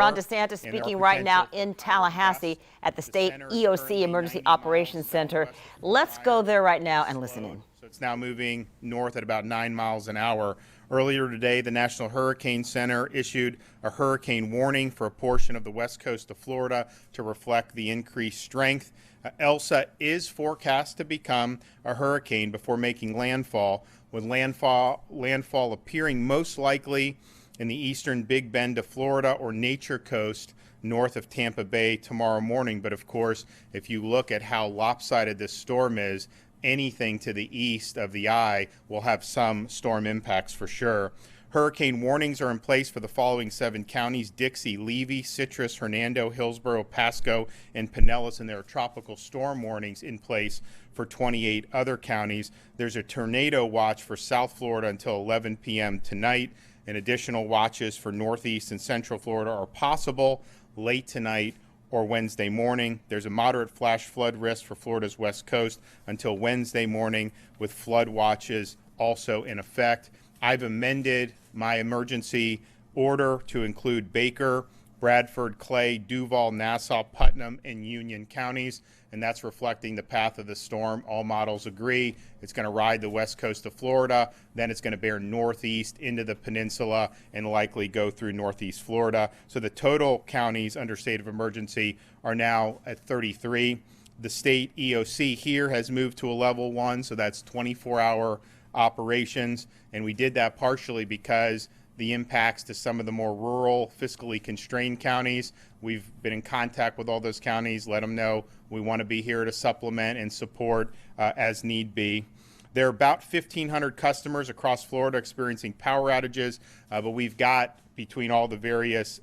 Ron DeSantis speaking right now in Tallahassee at the state EOC Emergency Operations Center. Let's go there right now and listen in. So it's now moving north at about 9 miles an hour. Earlier today, the National Hurricane Center issued a hurricane warning for a portion of the west coast of Florida to reflect the increased strength. Elsa is forecast to become a hurricane before making landfall, with landfall appearing most likely in the eastern Big Bend of Florida or Nature Coast north of Tampa Bay tomorrow morning. But of course, if you look at how lopsided this storm is, anything to the east of the eye will have some storm impacts for sure. Hurricane warnings are in place for the following 7 counties: Dixie, Levy, Citrus, Hernando, Hillsborough, Pasco, and Pinellas, and there are tropical storm warnings in place for 28 other counties. There's a tornado watch for South Florida until 11 p.m. tonight, and additional watches for Northeast and Central Florida are possible late tonight or Wednesday morning. There's a moderate flash flood risk for Florida's west coast until Wednesday morning, with flood watches also in effect. I've amended my emergency order to include Baker, Bradford, Clay, Duval, Nassau, Putnam, and Union counties, and that's reflecting the path of the storm. All models agree it's going to ride the west coast of Florida, then it's going to bear northeast into the peninsula and likely go through northeast Florida. So the total counties under state of emergency are now at 33. The state EOC here has moved to a level 1, so that's 24-hour operations, and we did that partially because the impacts to some of the more rural, fiscally constrained counties. We've been in contact with all those counties, let them know we want to be here to supplement and support as need be. There are about 1,500 customers across Florida experiencing power outages, but we've got, between all the various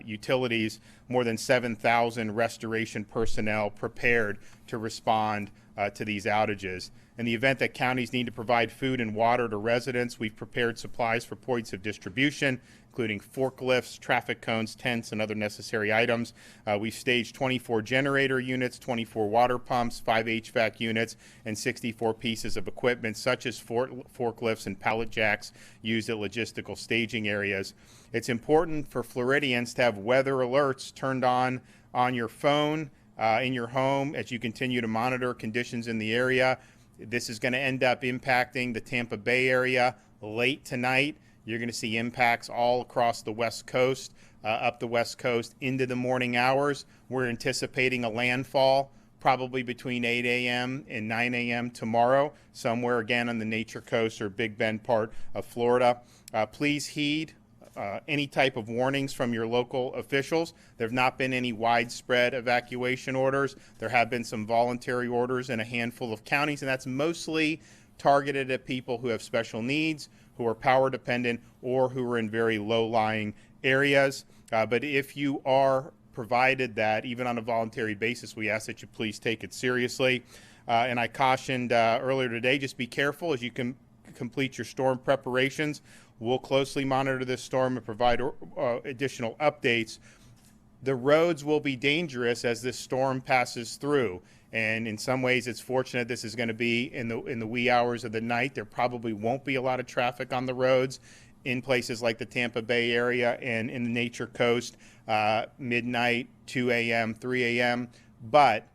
utilities, more than 7,000 restoration personnel prepared to respond to these outages. In the event that counties need to provide food and water to residents, we've prepared supplies for points of distribution, including forklifts, traffic cones, tents, and other necessary items. We've staged 24 generator units, 24 water pumps, 5 HVAC units, and 64 pieces of equipment, such as forklifts and pallet jacks used at logistical staging areas. It's important for Floridians to have weather alerts turned on your phone, in your home, as you continue to monitor conditions in the area. This is going to end up impacting the Tampa Bay area late tonight. You're going to see impacts all across the west coast, up the west coast into the morning hours. We're anticipating a landfall probably between 8 a.m. and 9 a.m. tomorrow, somewhere again on the Nature Coast or Big Bend part of Florida. Please heed any type of warnings from your local officials. There have not been any widespread evacuation orders. There have been some voluntary orders in a handful of counties, and that's mostly targeted at people who have special needs, who are power dependent, or who are in very low-lying areas. But if you are provided that, even on a voluntary basis, we ask that you please take it seriously. And I cautioned earlier today, just be careful as you can complete your storm preparations. We'll closely monitor this storm and provide additional updates. The roads will be dangerous as this storm passes through, and in some ways it's fortunate this is going to be in the wee hours of the night. There probably won't be a lot of traffic on the roads in places like the Tampa Bay area and in the Nature Coast, midnight, 2 a.m., 3 a.m. But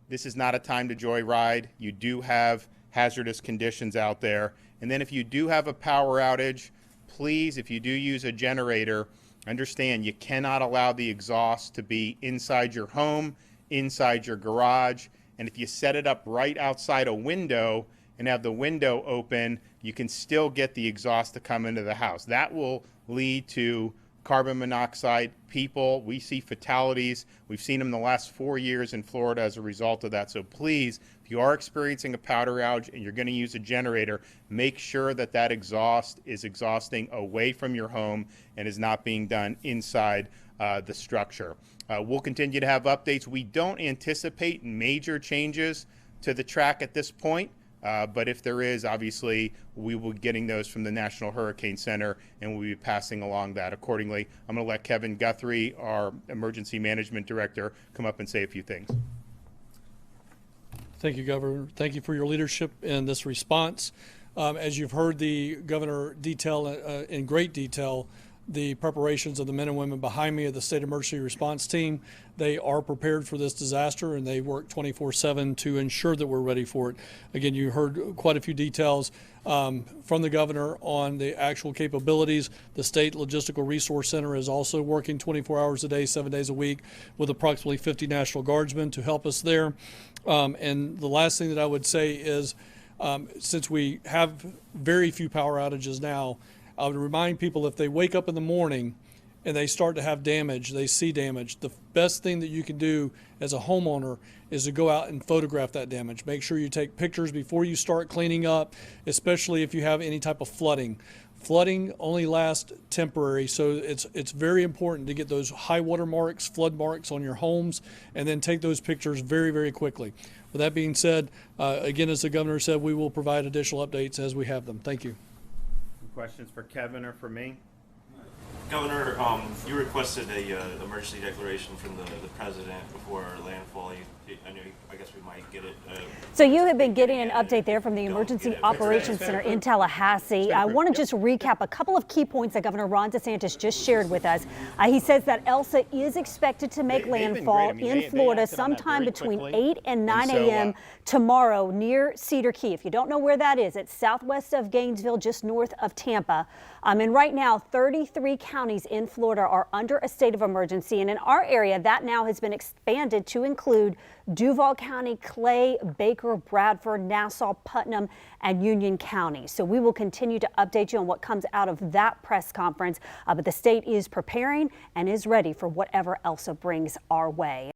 this is not a time to joyride. You do have hazardous conditions out there. And then if you do have a power outage, please, if you do use a generator, understand you cannot allow the exhaust to be inside your home, inside your garage. And if you set it up right outside a window and have the window open, you can still get the exhaust to come into the house. That will lead to carbon monoxide. We see fatalities. We've seen them the last 4 years in Florida as a result of that. So please, if you are experiencing a powder outage and you're going to use a generator, make sure that that exhaust is exhausting away from your home and is not being done inside the structure. We'll continue to have updates. We don't anticipate major changes to the track at this point. But if there is, obviously, we will be getting those from the National Hurricane Center, and we'll be passing along that accordingly. I'm going to let Kevin Guthrie, our Emergency Management Director, come up and say a few things. Thank you, Governor. Thank you for your leadership in this response. As you've heard the Governor detail in great detail the preparations of the men and women behind me of the State Emergency Response Team. They are prepared for this disaster, and they work 24/7 to ensure that we're ready for it. Again, you heard quite a few details from the governor on the actual capabilities. The State Logistical Resource Center is also working 24 hours a day, 7 days a week, with approximately 50 National Guardsmen to help us there. And the last thing that I would say is, since we have very few power outages now, I would remind people, if they wake up in the morning and they start to have damage, they see damage, the best thing that you can do as a homeowner is to go out and photograph that damage. Make sure you take pictures before you start cleaning up, especially if you have any type of flooding. Flooding only lasts temporary, so it's very important to get those high water marks, flood marks on your homes, and then take those pictures very, very quickly. With that being said, again, as the governor said, we will provide additional updates as we have them. Thank you. Questions for Kevin or for me? Governor, you requested a emergency declaration from the president before landfall. I guess we might get it. So you have been getting an update there from the Emergency Operations Center in Tallahassee. I want to just recap a couple of key points that Governor Ron DeSantis just shared with us. He says that Elsa is expected to make landfall in Florida sometime between 8 and 9 a.m. tomorrow near Cedar Key. If you don't know where that is, it's southwest of Gainesville, just north of Tampa. And right now, 33 counties in Florida are under a state of emergency. And in our area, that now has been expanded to include Duval County, Clay, Baker, Bradford, Nassau, Putnam, and Union County. So we will continue to update you on what comes out of that press conference. But the state is preparing and is ready for whatever Elsa brings our way.